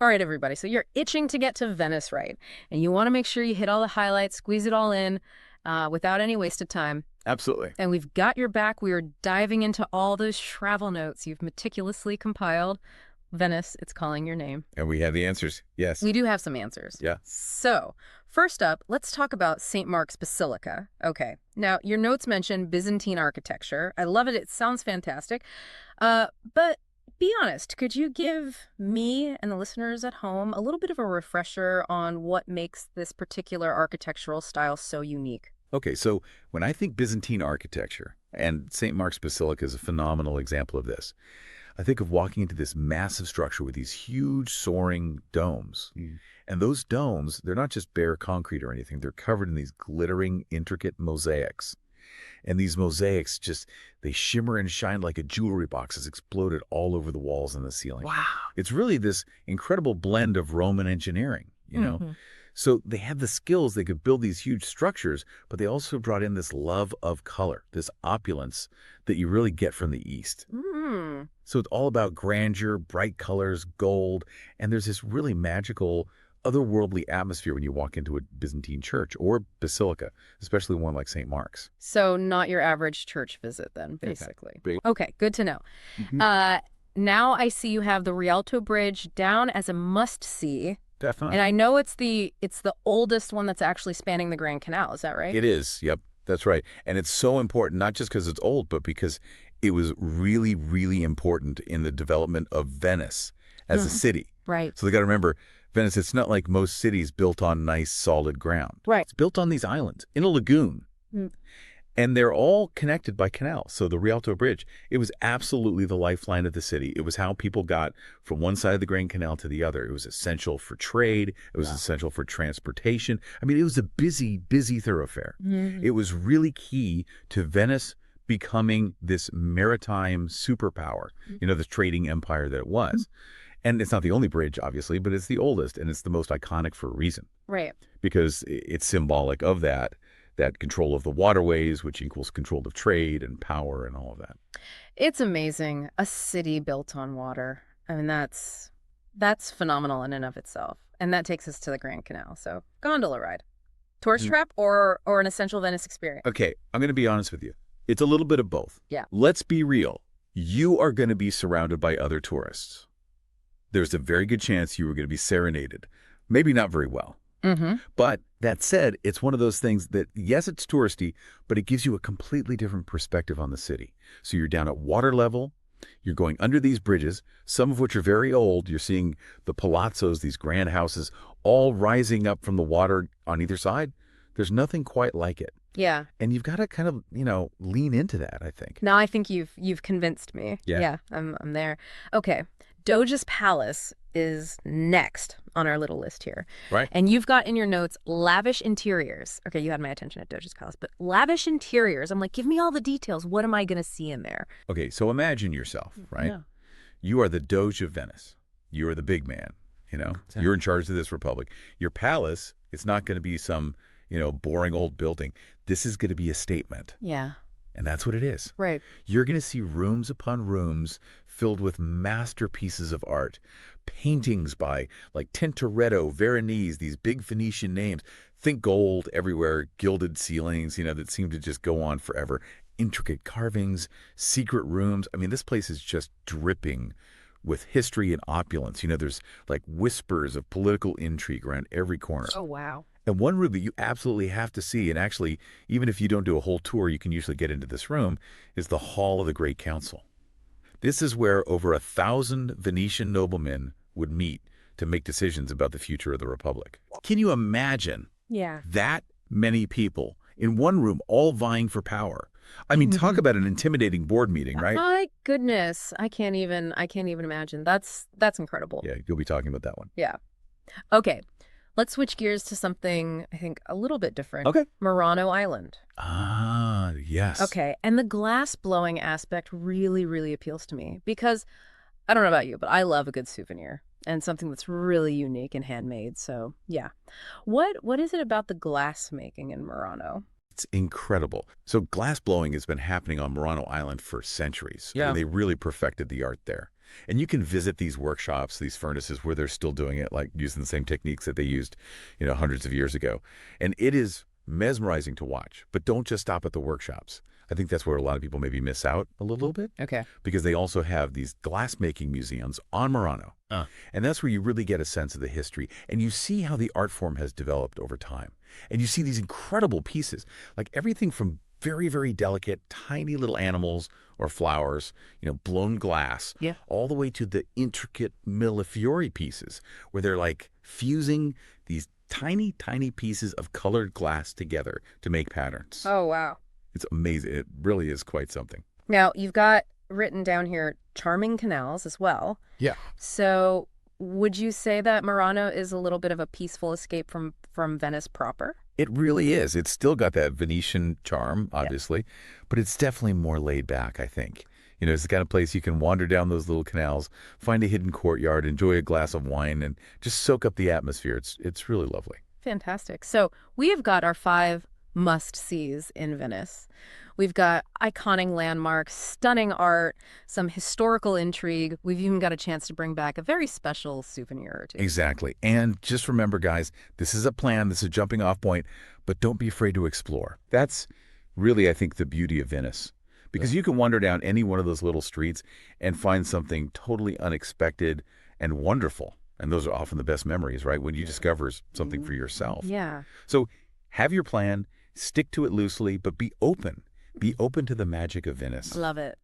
All right, everybody. So you're itching to get to Venice, right? And you want to make sure you hit all the highlights, squeeze it all in without any wasted time. Absolutely. And we've got your back. We are diving into all those travel notes you've meticulously compiled. Venice, it's calling your name. And we have the answers. Yes. We do have some answers. Yeah. So, first up, let's talk about St. Mark's Basilica. Okay. Now, your notes mention Byzantine architecture. I love it. It sounds fantastic. But be honest, could you give me and the listeners at home a little bit of a refresher on what makes this particular architectural style so unique? Okay, so when I think Byzantine architecture, and St. Mark's Basilica is a phenomenal example of this, I think of walking into this massive structure with these huge soaring domes. And those domes, they're not just bare concrete or anything. They're covered in these glittering, intricate mosaics. And these mosaics just, they shimmer and shine like a jewelry box that's exploded all over the walls and the ceiling. Wow. It's really this incredible blend of Roman engineering, you know? So they had the skills, they could build these huge structures, but they also brought in this love of color, this opulence that you really get from the East. So it's all about grandeur, bright colors, gold, and there's this really magical, otherworldly atmosphere when you walk into a Byzantine church or basilica, especially one like St. Mark's. So not your average church visit then, basically. Big. Okay, good to know. Now I see you have the Rialto Bridge down as a must-see. Definitely. And I know it's the oldest one that's actually spanning the Grand Canal. Is that right? It is. Yep, that's right. And it's so important, not just because it's old, but because it was really, really important in the development of Venice as a city. Right. So they got to remember, Venice, it's not like most cities built on nice, solid ground. Right. It's built on these islands in a lagoon. And they're all connected by canals. So the Rialto Bridge, it was absolutely the lifeline of the city. It was how people got from one side of the Grand Canal to the other. It was essential for trade. It was essential for transportation. I mean, it was a busy, busy thoroughfare. It was really key to Venice becoming this maritime superpower, you know, the trading empire that it was. And it's not the only bridge, obviously, but it's the oldest, and it's the most iconic for a reason. Right. Because it's symbolic of that control of the waterways, which equals control of trade and power and all of that. It's amazing. A city built on water. I mean, that's phenomenal in and of itself. And that takes us to the Grand Canal. So gondola ride. Tourist trap or an essential Venice experience? Okay, I'm going to be honest with you. It's a little bit of both. Yeah. Let's be real. You are going to be surrounded by other tourists. There's a very good chance you are going to be serenaded. Maybe not very well. But that said, it's one of those things that, yes, it's touristy, but it gives you a completely different perspective on the city. So you're down at water level. You're going under these bridges, some of which are very old. You're seeing the palazzos, these grand houses, all rising up from the water on either side. There's nothing quite like it. Yeah. And you've got to kind of, you know, lean into that, I think. Now I think you've convinced me. Yeah. I'm there. Okay. Doge's Palace is next on our little list here. Right. And you've got in your notes lavish interiors. Okay, you had my attention at Doge's Palace, but lavish interiors. I'm like, give me all the details. What am I going to see in there? Okay, so imagine yourself, right? Yeah. You are the Doge of Venice. You are the big man, you know? Exactly. You're in charge of this republic. Your palace, it's not going to be some, you know, boring old building. This is going to be a statement. Yeah. And that's what it is. Right. You're going to see rooms upon rooms filled with masterpieces of art, paintings by like Tintoretto, Veronese, these big Venetian names. Think gold everywhere, gilded ceilings, you know, that seem to just go on forever. Intricate carvings, secret rooms. I mean, this place is just dripping with history and opulence. You know, there's like whispers of political intrigue around every corner. Oh, wow. And one room that you absolutely have to see, and actually, even if you don't do a whole tour, you can usually get into this room, is the Hall of the Great Council. This is where over 1,000 Venetian noblemen would meet to make decisions about the future of the Republic. Can you imagine that many people in one room all vying for power? I mean, talk about an intimidating board meeting, right? My goodness. I can't even imagine. That's incredible. Yeah, you'll be talking about that one. Yeah. Okay. Let's switch gears to something, I think, a little bit different. Okay. Murano Island. Ah, yes. Okay. And the glass blowing aspect really, really appeals to me because I don't know about you, but I love a good souvenir and something that's really unique and handmade. So, yeah. What is it about the glass making in Murano? It's incredible. So glass blowing has been happening on Murano Island for centuries. Yeah. And they really perfected the art there. And you can visit these workshops, these furnaces where they're still doing it, like using the same techniques that they used, hundreds of years ago. And it is mesmerizing to watch. But don't just stop at the workshops. I think that's where a lot of people maybe miss out a little bit. Okay. Because they also have these glassmaking museums on Murano. And that's where you really get a sense of the history. And you see how the art form has developed over time. And you see these incredible pieces, like everything from very, very delicate, tiny little animals or flowers, blown glass, all the way to the intricate millefiori pieces, where they're like fusing these tiny, tiny pieces of colored glass together to make patterns. Oh, wow. It's amazing. It really is quite something. Now, you've got written down here charming canals as well. Yeah. So would you say that Murano is a little bit of a peaceful escape from Venice proper? It really is. It's still got that Venetian charm, obviously, but it's definitely more laid back, I think. It's the kind of place you can wander down those little canals, find a hidden courtyard, enjoy a glass of wine, and just soak up the atmosphere. It's really lovely. Fantastic. So we have got our 5 must-sees in Venice. We've got iconic landmarks, stunning art, some historical intrigue. We've even got a chance to bring back a very special souvenir or two. Exactly. And just remember, guys, this is a plan. This is a jumping off point, but don't be afraid to explore. That's really, I think, the beauty of Venice. Because you can wander down any one of those little streets and find something totally unexpected and wonderful. And those are often the best memories, right? When you discover something for yourself. Yeah. So have your plan, stick to it loosely, but be open. Be open to the magic of Venice. Love it.